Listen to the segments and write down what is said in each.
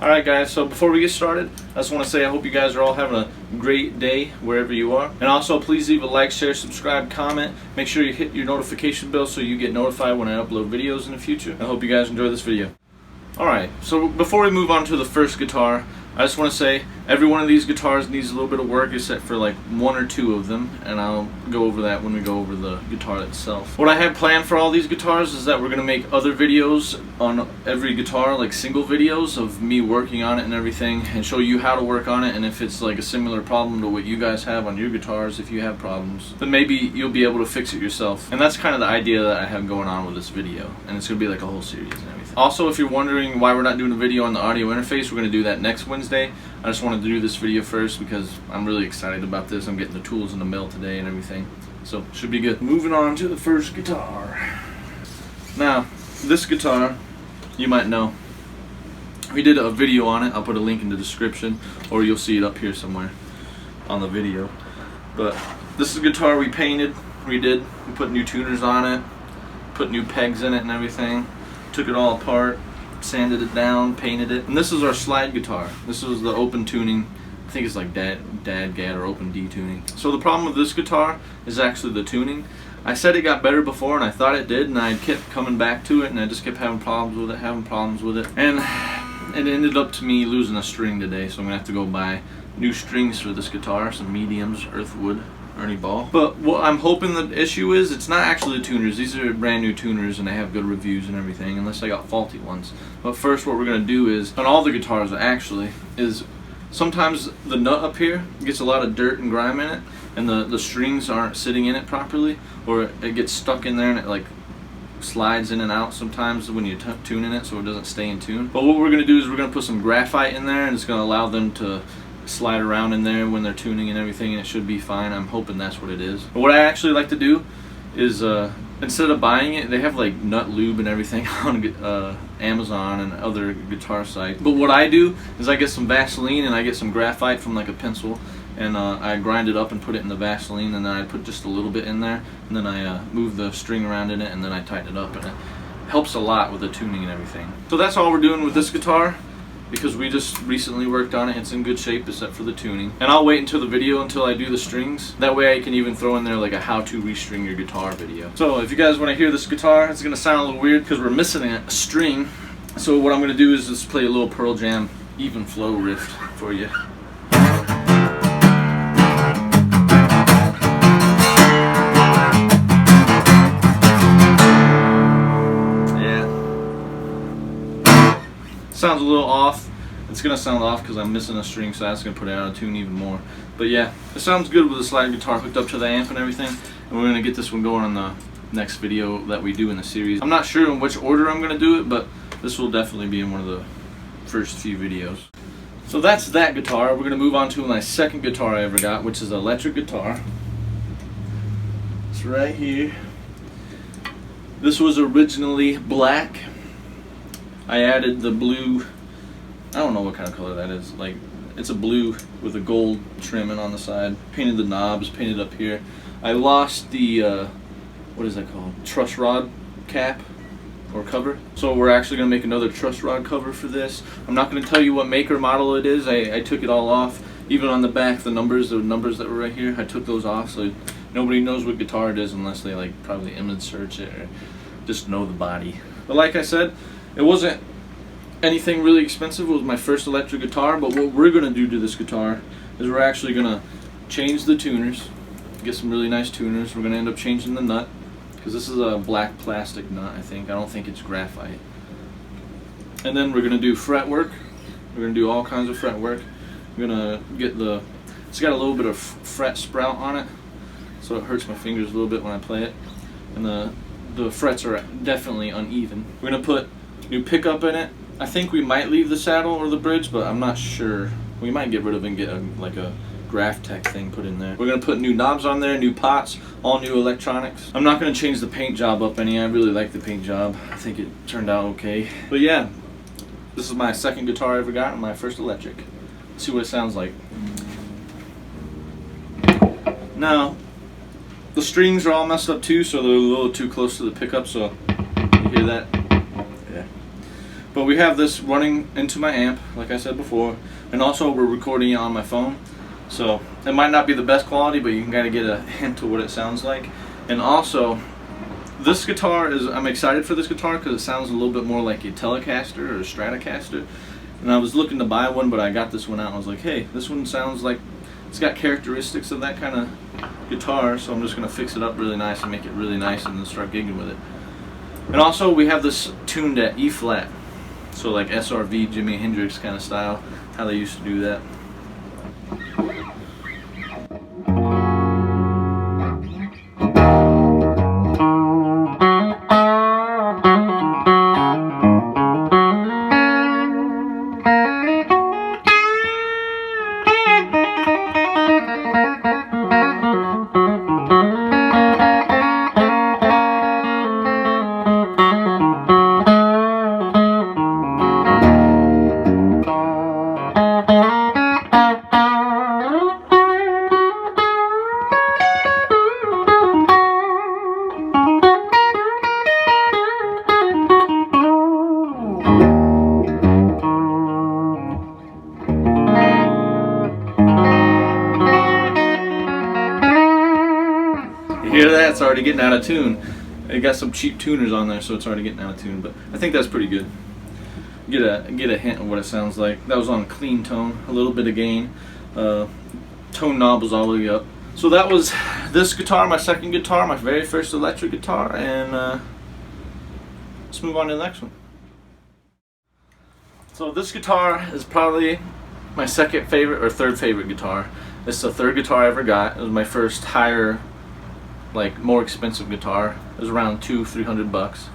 Alright guys, so before we get started, I just want to say I hope you guys are all having a great day wherever you are. And also please leave a like, share, subscribe, comment. Make sure you hit your notification bell so you get notified when I upload videos in the future. I hope you guys enjoy this video. Alright, so before we move on to the first guitar, I just want to say every one of these guitars needs a little bit of work except for like one or two of them, and I'll go over that when we go over the guitar itself. What I have planned for all these guitars is that we're going to make other videos on every guitar, like single videos of me working on it and everything, and show you how to work on it, and if it's like a similar problem to what you guys have on your guitars, if you have problems, then maybe you'll be able to fix it yourself. And that's kind of the idea that I have going on with this video, and it's going to be like a whole series and everything. Also, if you're wondering why we're not doing a video on the audio interface, we're going to do that next Wednesday. I just wanted to do this video first because I'm really excited about this. I'm getting the tools in the mail today and everything, so should be good. Moving on to the first guitar. Now, this guitar, you might know, we did a video on it. I'll put a link in the description, or you'll see it up here somewhere on the video. But this is a guitar we painted, redid, we put new tuners on it, put new pegs in it and everything, took it all apart, sanded it down, painted it. And this is our slide guitar. This is the open tuning. I think it's like Dad or open D tuning. So the problem with this guitar is actually the tuning. I said it got better before, and I thought it did, and I kept coming back to it, and I just kept having problems with it, and it ended up to me losing a string today, so I'm gonna have to go buy new strings for this guitar, some mediums, earthwood, Ernie Ball. But what I'm hoping the issue is, it's not actually the tuners. These are brand new tuners and they have good reviews and everything, unless I got faulty ones. But first what we're going to do is, on all the guitars actually, is sometimes the nut up here gets a lot of dirt and grime in it, and the strings aren't sitting in it properly, or it gets stuck in there and it like slides in and out sometimes when you're tuning it, so it doesn't stay in tune. But what we're going to do is we're going to put some graphite in there, and it's going to allow them to slide around in there when they're tuning and everything, and it should be fine. I'm hoping that's what it is. But what I actually like to do is, instead of buying it, they have like nut lube and everything on Amazon and other guitar sites. But what I do is I get some Vaseline and I get some graphite from like a pencil, and I grind it up and put it in the Vaseline, and then I put just a little bit in there, and then I move the string around in it, and then I tighten it up, and it helps a lot with the tuning and everything. So that's all we're doing with this guitar, because we just recently worked on it. It's in good shape except for the tuning. And I'll wait until the video until I do the strings. That way I can even throw in there like a how to restring your guitar video. So if you guys want to hear this guitar, it's going to sound a little weird because we're missing a string. So what I'm going to do is just play a little Pearl Jam even flow riff for you. Sounds a little off. It's gonna sound off because I'm missing a string, so that's gonna put it out of tune even more. But yeah, it sounds good with the slide guitar hooked up to the amp and everything. And we're gonna get this one going on the next video that we do in the series. I'm not sure in which order I'm gonna do it, but this will definitely be in one of the first few videos. So that's that guitar. We're gonna move on to my second guitar I ever got, which is an electric guitar. It's right here. This was originally black. I added the blue, I don't know what kind of color that is, like it's a blue with a gold trimming on the side. Painted the knobs, painted up here. I lost the, what is that called? Truss rod cap or cover. So we're actually going to make another truss rod cover for this. I'm not going to tell you what make or model it is. I took it all off. Even on the back, the numbers that were right here, I took those off, so nobody knows what guitar it is unless they like probably image search it or just know the body. But like I said, it wasn't anything really expensive. It was my first electric guitar, but what we're going to do to this guitar is we're actually going to change the tuners, get some really nice tuners. We're going to end up changing the nut, because this is a black plastic nut, I think. I don't think it's graphite. And then we're going to do fret work. We're going to do all kinds of fret work. We're going to get it's got a little bit of fret sprout on it, so it hurts my fingers a little bit when I play it. And the frets are definitely uneven. We're going to put new pickup in it. I think we might leave the saddle or the bridge, but I'm not sure. We might get rid of it and get like a Graph Tech thing put in there. We're going to put new knobs on there, new pots, all new electronics. I'm not going to change the paint job up any. I really like the paint job. I think it turned out okay. But yeah, this is my second guitar I ever got and my first electric. Let's see what it sounds like. Now, the strings are all messed up too, so they're a little too close to the pickup, so you hear that? Yeah. But we have this running into my amp, like I said before, and also we're recording it on my phone. So it might not be the best quality, but you can kind of get a hint of what it sounds like. And also, this guitar I'm excited for this guitar because it sounds a little bit more like a Telecaster or a Stratocaster. And I was looking to buy one, but I got this one out and I was like, hey, this one sounds like it's got characteristics of that kind of guitar, so I'm just going to fix it up really nice and make it really nice and then start gigging with it. And also we have this tuned at E flat, so like SRV, Jimi Hendrix kind of style, how they used to do that. You hear that? It's already getting out of tune. It got some cheap tuners on there, so it's already getting out of tune, but I think that's pretty good. Get a hint of what it sounds like. That was on clean tone, a little bit of gain. Tone knob was all the way up. So that was this guitar, my second guitar, my very first electric guitar, and let's move on to the next one. So this guitar is probably my second favorite or third favorite guitar. It's the third guitar I ever got. It was my first higher, like more expensive guitar. It was around $200-300.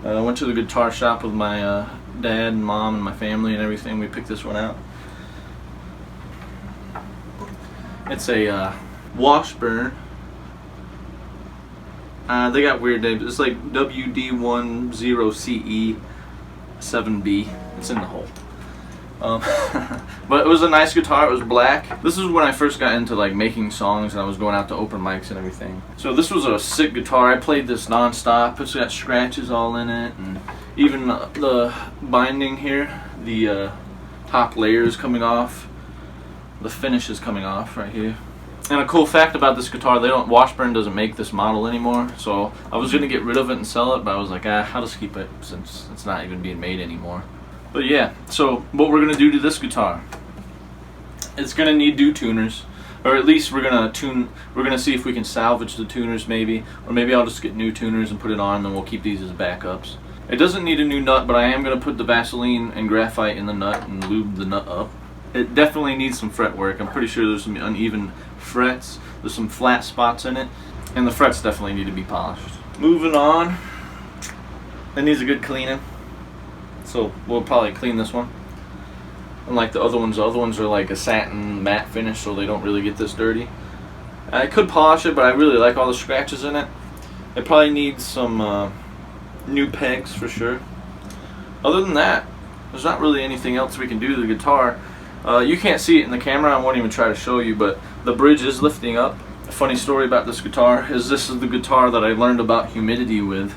I went to the guitar shop with my dad and mom and my family and everything. We picked this one out. It's a Washburn. They got weird names. It's like WD10CE7B. It's in the hole. But it was a nice guitar. It was black. This is when I first got into like making songs and I was going out to open mics and everything. So this was a sick guitar. I played this non-stop. It's got scratches all in it, and even the binding here, the top layer is coming off. The finish is coming off right here. And a cool fact about this guitar, Washburn doesn't make this model anymore. So I was gonna get rid of it and sell it, but I was like, I'll just keep it since it's not even being made anymore. But yeah, so what we're gonna do to this guitar, it's gonna need new tuners, or at least we're gonna see if we can salvage the tuners maybe, or maybe I'll just get new tuners and put it on, and then we'll keep these as backups. It doesn't need a new nut, but I am gonna put the Vaseline and graphite in the nut and lube the nut up. It definitely needs some fret work. I'm pretty sure there's some uneven frets, there's some flat spots in it, and the frets definitely need to be polished. Moving on, it needs a good cleaning. So we'll probably clean this one. Unlike the other ones are like a satin matte finish, so they don't really get this dirty. I could polish it, but I really like all the scratches in it. It probably needs some new pegs for sure. Other than that, there's not really anything else we can do to the guitar. You can't see it in the camera, I won't even try to show you, but the bridge is lifting up. A funny story about this guitar is this is the guitar that I learned about humidity with.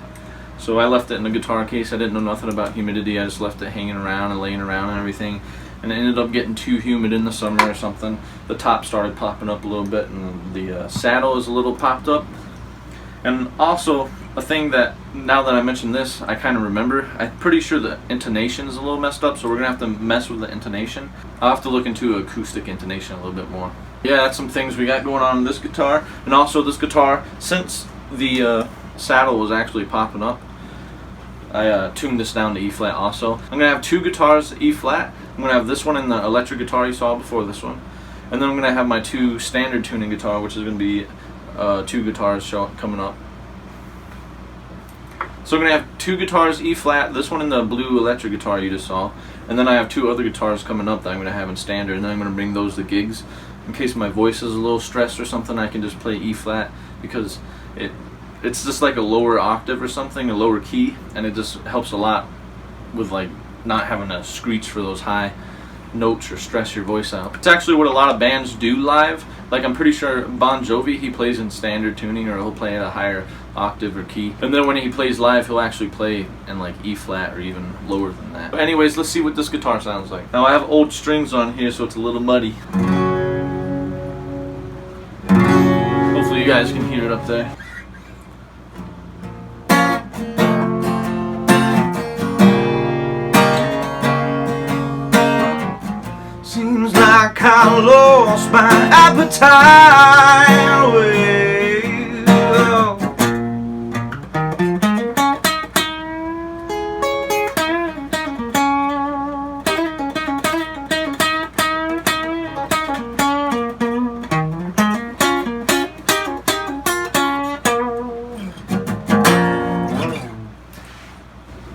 So I left it in the guitar case. I didn't know nothing about humidity. I just left it hanging around and laying around and everything. And it ended up getting too humid in the summer or something. The top started popping up a little bit, and the saddle is a little popped up. And also, a thing that, now that I mentioned this, I kind of remember. I'm pretty sure the intonation is a little messed up, so we're going to have to mess with the intonation. I'll have to look into acoustic intonation a little bit more. Yeah, that's some things we got going on in this guitar. And also this guitar, since the saddle was actually popping up, I tuned this down to E flat also. I'm going to have two guitars E flat. I'm going to have this one in the electric guitar you saw before this one. And then I'm going to have my two standard tuning guitar, which is going to be two guitars coming up. So I'm going to have two guitars E flat, this one in the blue electric guitar you just saw. And then I have two other guitars coming up that I'm going to have in standard. And then I'm going to bring those to gigs. In case my voice is a little stressed or something, I can just play E flat because it's just like a lower octave or something, a lower key, and it just helps a lot with like not having to screech for those high notes or stress your voice out. It's actually what a lot of bands do live. Like I'm pretty sure Bon Jovi, he plays in standard tuning, or he'll play at a higher octave or key. And then when he plays live, he'll actually play in like E flat or even lower than that. But anyways, let's see what this guitar sounds like. Now I have old strings on here, so it's a little muddy. Hopefully you guys can hear it up there. Seems like I lost my appetite. Well,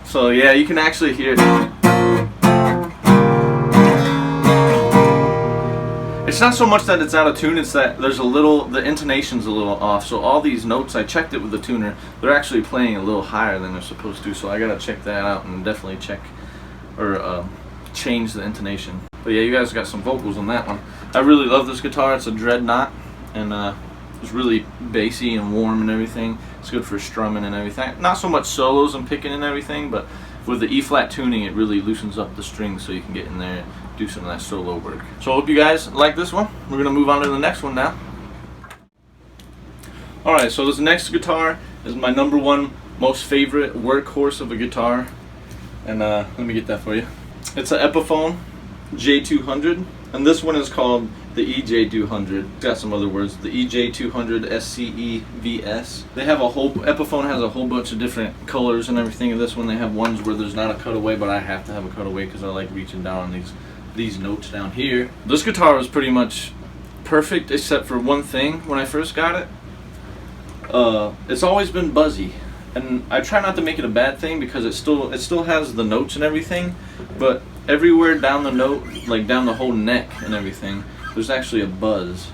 so yeah, you can actually hear it. It's not so much that it's out of tune, it's that there's the intonation's a little off. So all these notes, I checked it with the tuner, they're actually playing a little higher than they're supposed to. So I gotta check that out and definitely check or change the intonation. But yeah, you guys got some vocals on that one. I really love this guitar. It's a dreadnought, and it's really bassy and warm and everything. It's good for strumming and everything. Not so much solos and picking and everything, but with the E flat tuning, it really loosens up the strings so you can get in there and do some of that solo work. So I hope you guys like this one. We're gonna move on to the next one now. Alright, so this next guitar is my #1 most favorite workhorse of a guitar. And let me get that for you. It's an Epiphone J200, and this one is called the EJ200. It's got some other words. The EJ200 SCEVS. They have Epiphone has a whole bunch of different colors and everything. And this one they have ones where there's not a cutaway, but I have to have a cutaway because I like reaching down on these notes down here. This guitar was pretty much perfect except for one thing when I first got it. It's always been buzzy, and I try not to make it a bad thing because it still has the notes and everything, but everywhere down the note, like down the whole neck and everything, there's actually a buzz.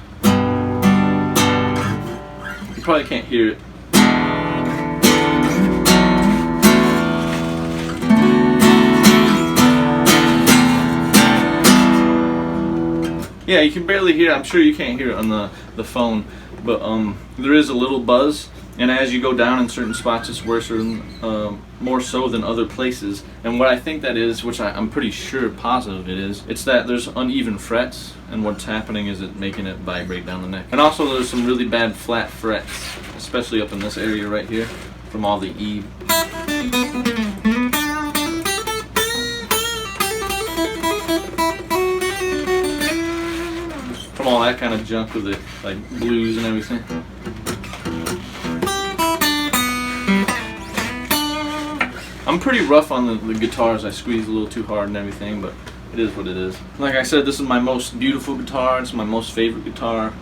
You probably can't hear it. Yeah, you can barely hear it. I'm sure you can't hear it on the phone, but there is a little buzz, and as you go down in certain spots, it's worse, or more so than other places. And what I think that is, which I'm pretty sure positive it is, it's that there's uneven frets, and what's happening is it making it vibrate down the neck. And also there's some really bad flat frets, especially up in this area right here, from all the E. From all that kind of junk with the like blues and everything. I'm pretty rough on the guitars. I squeeze a little too hard and everything, but it is what it is. Like I said, this is my most beautiful guitar. It's my most favorite guitar.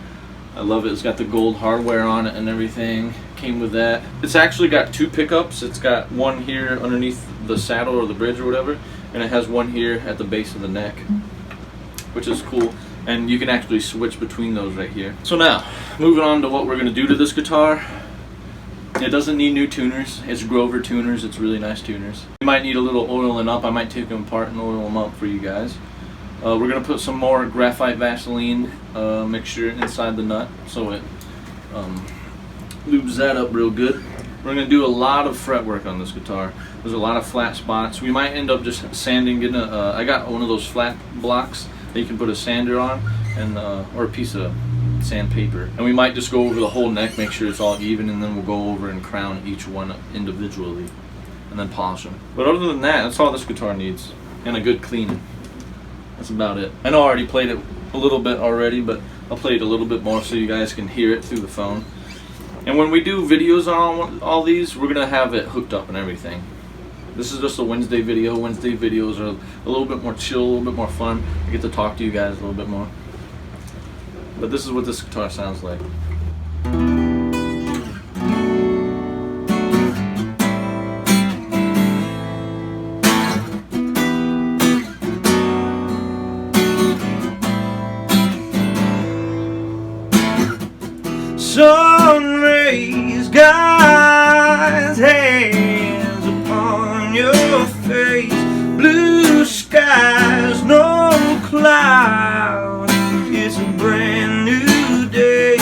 I love it. It's got the gold hardware on it and everything. Came with that. It's actually got 2 pickups. It's got one here underneath the saddle or the bridge or whatever, and it has one here at the base of the neck, which is cool. And you can actually switch between those right here. So now, moving on to what we're going to do to this guitar. It doesn't need new tuners. It's Grover tuners. It's really nice tuners. You might need a little oiling up. I might take them apart and oil them up for you guys. We're going to put some more graphite Vaseline mixture inside the nut so it lubes that up real good. We're going to do a lot of fretwork on this guitar. There's a lot of flat spots. We might end up just sanding. I got one of those flat blocks that you can put a sander on, and or a piece of sandpaper, and we might just go over the whole neck, make sure it's all even, and then we'll go over and crown each one individually and then polish them. But other than that, that's all this guitar needs, and a good cleaning. That's about it. I know I already played it a little bit already, but I'll play it a little bit more so you guys can hear it through the phone. And when we do videos on all these, we're gonna have it hooked up and everything. This is just a Wednesday video. Wednesday videos are a little bit more chill, a little bit more fun. I get to talk to you guys a little bit more. But this is what this guitar sounds like. Sun rays God's hands upon your face. Blue skies, no clouds. It's a brand new day.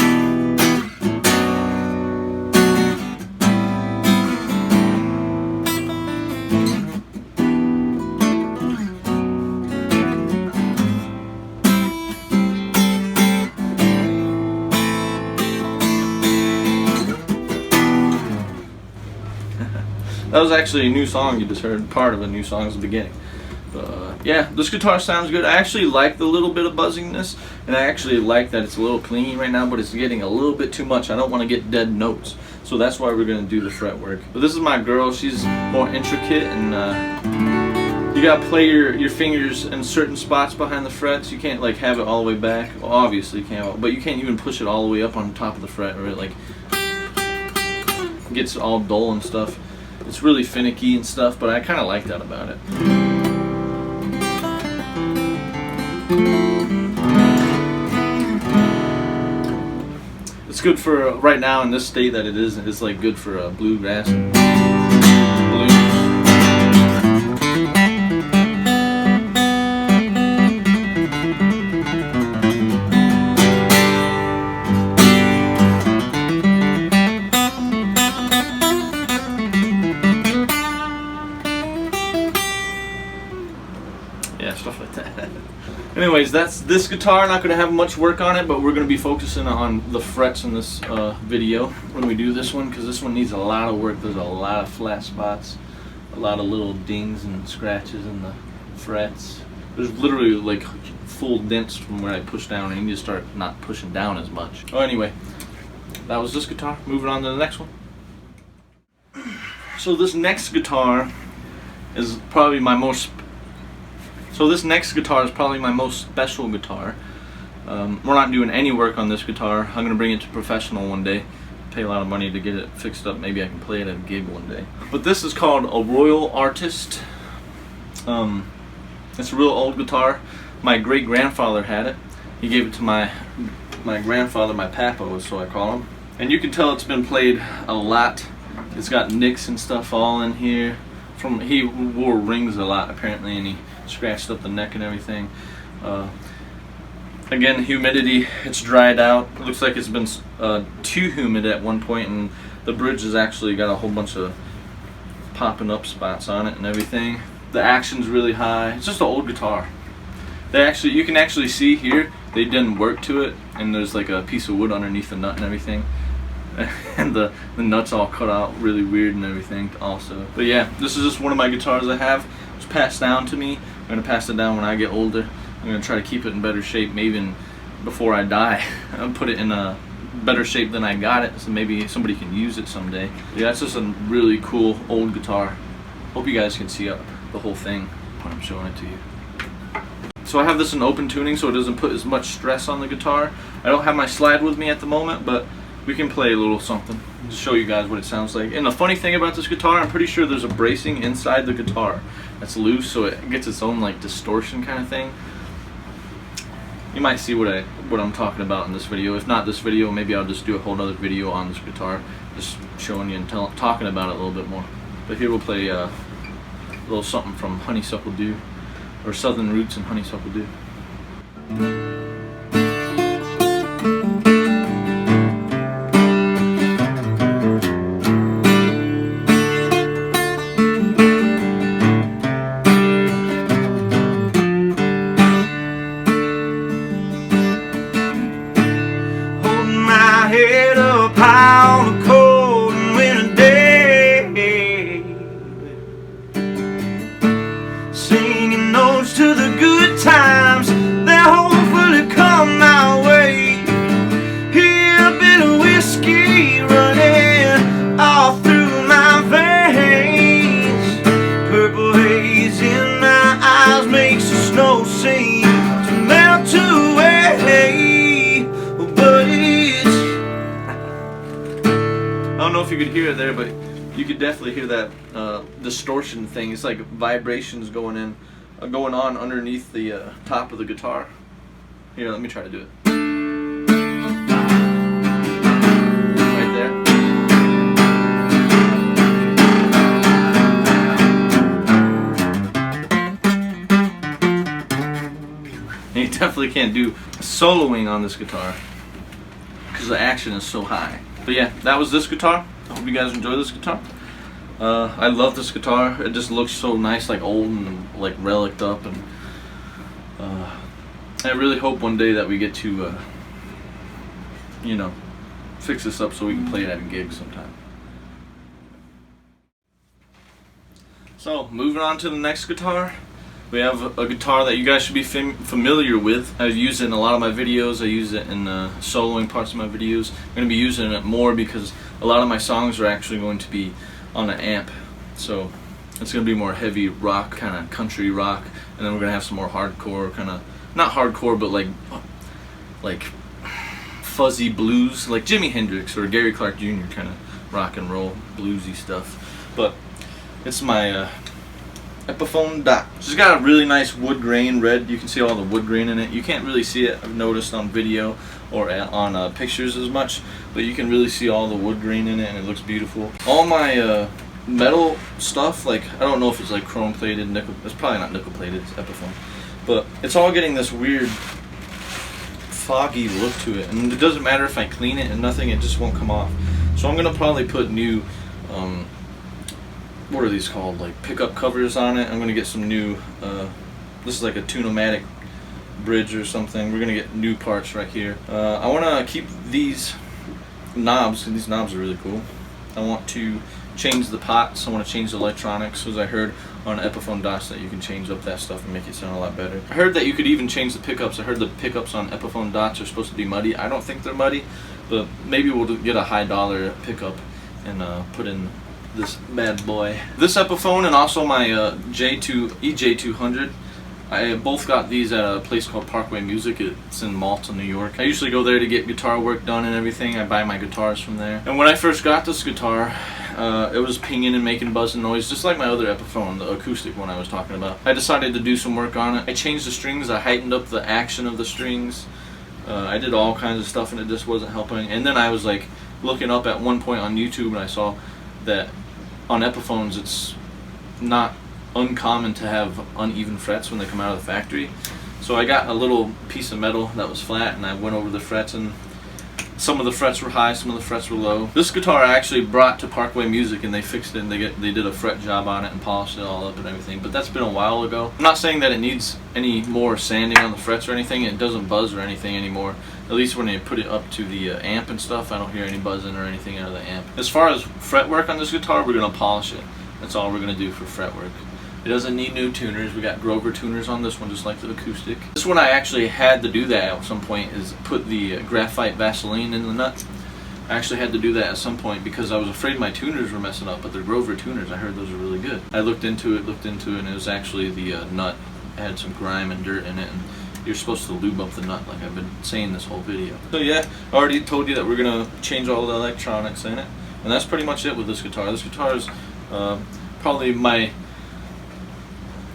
That was actually a new song you just heard. Part of a new song at the beginning. Yeah, this guitar sounds good. I actually like the little bit of buzziness, and I actually like that it's a little clingy right now, but it's getting a little bit too much. I don't want to get dead notes, so that's why we're going to do the fretwork. But this is my girl. She's more intricate, and you got to play your fingers in certain spots behind the frets. You can't like have it all the way back. Well, obviously you can't, but you can't even push it all the way up on top of the fret, or it like gets all dull and stuff. It's really finicky and stuff, but I kind of like that about it. It's good for right now in this state that it is. It's like good for bluegrass and blues. Yeah, stuff like that. Anyways, that's this guitar. Not going to have much work on it, but we're going to be focusing on the frets in this video when we do this one, because this one needs a lot of work. There's a lot of flat spots, a lot of little dings and scratches in the frets. There's literally like full dents from where I push down, and you need to start not pushing down as much. Oh, anyway, that was this guitar. Moving on to the next one. So this next guitar is probably my most special guitar. We're not doing any work on this guitar. I'm going to bring it to professional one day. Pay a lot of money to get it fixed up. Maybe I can play it at a gig one day. But this is called a Royal Artist. It's a real old guitar. My great-grandfather had it. He gave it to my grandfather, my papa, so I call him. And you can tell it's been played a lot. It's got nicks and stuff all in here. He wore rings a lot apparently, and he scratched up the neck and everything. Again, humidity, it's dried out. It looks like it's been too humid at one point, and the bridge has actually got a whole bunch of popping up spots on it and everything. The action's really high. It's just an old guitar. You can actually see here they didn't work to it, and there's like a piece of wood underneath the nut and everything. And the nuts all cut out really weird and everything also. But yeah, this is just one of my guitars I have. It was passed down to me. I'm going to pass it down when I get older. I'm going to try to keep it in better shape, maybe even before I die. I'll put it in a better shape than I got it, so maybe somebody can use it someday. Yeah, it's just a really cool old guitar. Hope you guys can see the whole thing when I'm showing it to you. So I have this in open tuning so it doesn't put as much stress on the guitar. I don't have my slide with me at the moment, but we can play a little something to show you guys what it sounds like. And the funny thing about this guitar, I'm pretty sure there's a bracing inside the guitar that's loose, so it gets its own like distortion kind of thing. You might see what I'm talking about in this video. If not this video, maybe I'll just do a whole other video on this guitar, just showing you and talking about it a little bit more. But here we'll play a little something from Honeysuckle Dew, or Southern Roots and Honeysuckle Dew. Head up high on a cold and winter day, singing notes to the good times that hopefully come my way. Hear a bit of whiskey running all through my veins. Purple haze in my eyes makes the snow seem to melt away. I don't know if you could hear it there, but you could definitely hear that distortion thing. It's like vibrations going on underneath the top of the guitar. Here, let me try to do it. Right there. And you definitely can't do soloing on this guitar because the action is so high. But yeah, that was this guitar. I hope you guys enjoy this guitar. I love this guitar. It just looks so nice, like old and like reliced up, and I really hope one day that we get to, you know, fix this up so we can play it at a gig sometime. So moving on to the next guitar, we have a guitar that you guys should be familiar with. I've used it in a lot of my videos. I use it in soloing parts of my videos. I'm going to be using it more because a lot of my songs are actually going to be on an amp. So it's going to be more heavy rock, kind of country rock, and then we're going to have some more hardcore, kind of, not hardcore, but like fuzzy blues, like Jimi Hendrix or Gary Clark Jr. kind of rock and roll bluesy stuff. But it's my Epiphone Dot. She's got a really nice wood grain red. You can see all the wood grain in it. You can't really see it, I've noticed, on video or on pictures as much, but you can really see all the wood grain in it, and it looks beautiful. All my metal stuff, like, I don't know if it's like chrome plated, nickel, it's probably not nickel plated, it's Epiphone, but it's all getting this weird foggy look to it, and it doesn't matter if I clean it and nothing, it just won't come off. So I'm gonna probably put new what are these called, like pickup covers on it. I'm gonna get some new this is like a Tune-O-Matic bridge or something. We're gonna get new parts right here. I want to keep these knobs, and these knobs are really cool. I want to change the pots. I want to change the electronics, because I heard on Epiphone Dots that you can change up that stuff and make it sound a lot better. I heard that you could even change the pickups. I heard the pickups on Epiphone Dots are supposed to be muddy. I don't think they're muddy, but maybe we'll get a high dollar pickup and put in this bad boy. This Epiphone and also my EJ200, I both got these at a place called Parkway Music. It's in Malta, New York. I usually go there to get guitar work done and everything. I buy my guitars from there. And when I first got this guitar, it was pinging and making buzzing noise, just like my other Epiphone, the acoustic one I was talking about. I decided to do some work on it. I changed the strings, I heightened up the action of the strings. I did all kinds of stuff, and it just wasn't helping. And then I was like looking up at one point on YouTube, and I saw that on Epiphones it's not uncommon to have uneven frets when they come out of the factory. So I got a little piece of metal that was flat, and I went over the frets, and some of the frets were high, some of the frets were low. This guitar I actually brought to Parkway Music, and they fixed it, and they did a fret job on it and polished it all up and everything, but that's been a while ago. I'm not saying that it needs any more sanding on the frets or anything. It doesn't buzz or anything anymore. At least when you put it up to the amp and stuff, I don't hear any buzzing or anything out of the amp. As far as fret work on this guitar, we're going to polish it. That's all we're going to do for fret work. It doesn't need new tuners. We got Grover tuners on this one, just like the acoustic. This one I actually had to do that at some point, is put the graphite Vaseline in the nut. I actually had to do that at some point because I was afraid my tuners were messing up, but they're Grover tuners. I heard those are really good. I looked into it, and it was actually the nut. It had some grime and dirt in it, and you're supposed to lube up the nut, like I've been saying this whole video. So yeah, I already told you that we're going to change all the electronics in it, and that's pretty much it with this guitar. This guitar is probably my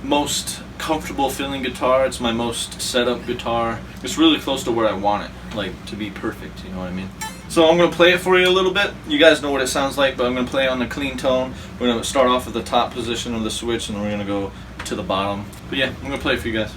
most comfortable feeling guitar. It's my most set up guitar. It's really close to where I want it, like to be perfect, you know what I mean? So I'm going to play it for you a little bit. You guys know what it sounds like, but I'm going to play it on the clean tone. We're going to start off at the top position of the switch, and we're going to go to the bottom. But yeah, I'm going to play it for you guys.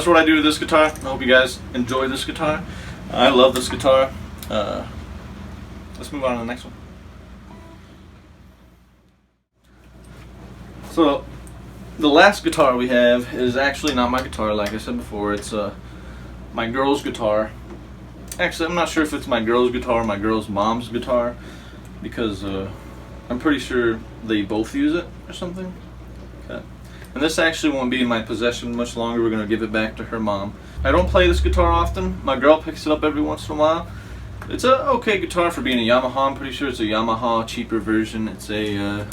that's what I do to this guitar. I hope you guys enjoy this guitar. I love this guitar. Let's move on to the next one. So the last guitar we have is actually not my guitar, like I said before. It's my girl's guitar. Actually, I'm not sure if it's my girl's guitar or my girl's mom's guitar, because I'm pretty sure they both use it or something. Okay. And this actually won't be in my possession much longer. We're going to give it back to her mom. I don't play this guitar often. My girl picks it up every once in a while. It's a okay guitar for being a Yamaha. I'm pretty sure it's a Yamaha cheaper version. It's a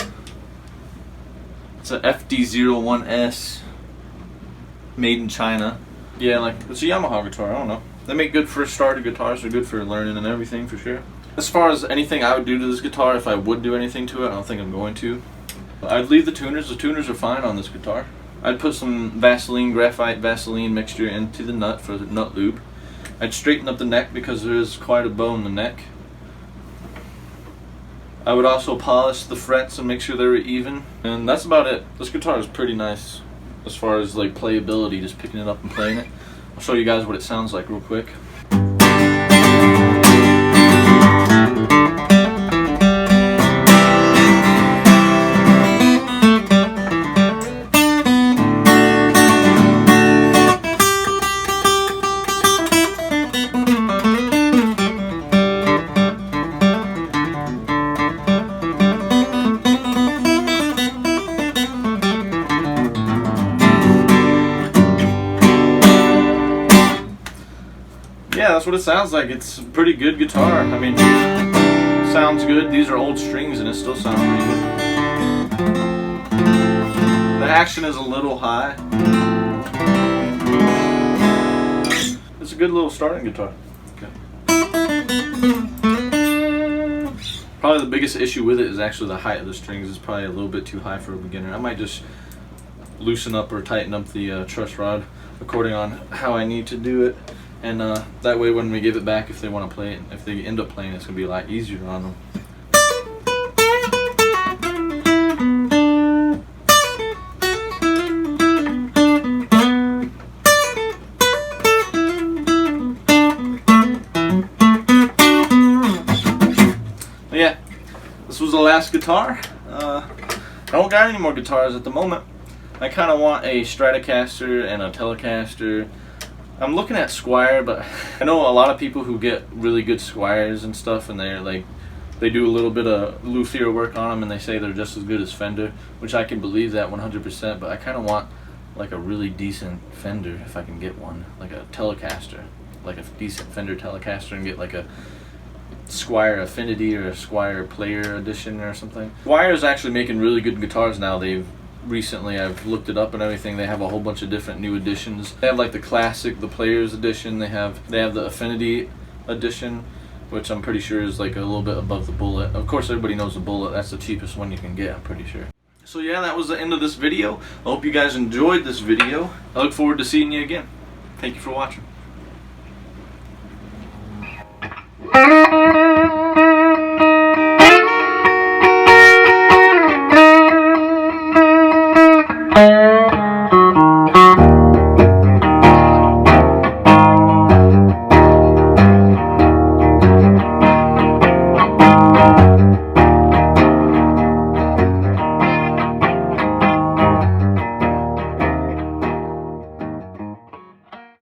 FD01S, made in China. Yeah, like, it's a Yamaha guitar. I don't know. They make good for starter guitars. They're good for learning and everything, for sure. As far as anything I would do to this guitar, if I would do anything to it, I don't think I'm going to. I'd leave the tuners. The tuners are fine on this guitar. I'd put some graphite Vaseline mixture into the nut for the nut lube. I'd straighten up the neck because there is quite a bow in the neck. I would also polish the frets and make sure they were even. And that's about it. This guitar is pretty nice as far as like playability, just picking it up and playing it. I'll show you guys what it sounds like real quick. Yeah, that's what it sounds like. It's a pretty good guitar. I mean, sounds good. These are old strings and it still sounds pretty good. The action is a little high. It's a good little starting guitar. Okay. Probably the biggest issue with it is actually the height of the strings. It's probably a little bit too high for a beginner. I might just loosen up or tighten up the truss rod according on how I need to do it. And that way when we give it back, if they want to play it, if they end up playing it, it's going to be a lot easier on them. But yeah, this was the last guitar. I don't got any more guitars at the moment. I kind of want a Stratocaster and a Telecaster. I'm looking at Squier, but I know a lot of people who get really good Squiers and stuff, and they're like, they do a little bit of luthier work on them, and they say they're just as good as Fender, which I can believe that 100%. But I kind of want like a really decent Fender if I can get one, like a Telecaster, like a decent Fender Telecaster, and get like a Squier Affinity or a Squier Player Edition or something. Squier is actually making really good guitars now. Recently, I've looked it up and everything. They have a whole bunch of different new editions. They have like the classic, the Players Edition. They have the Affinity Edition, which I'm pretty sure is like a little bit above the Bullet. Of course, everybody knows the Bullet. That's the cheapest one you can get, I'm pretty sure. So yeah, that was the end of this video. I hope you guys enjoyed this video. I look forward to seeing you again. Thank you for watching.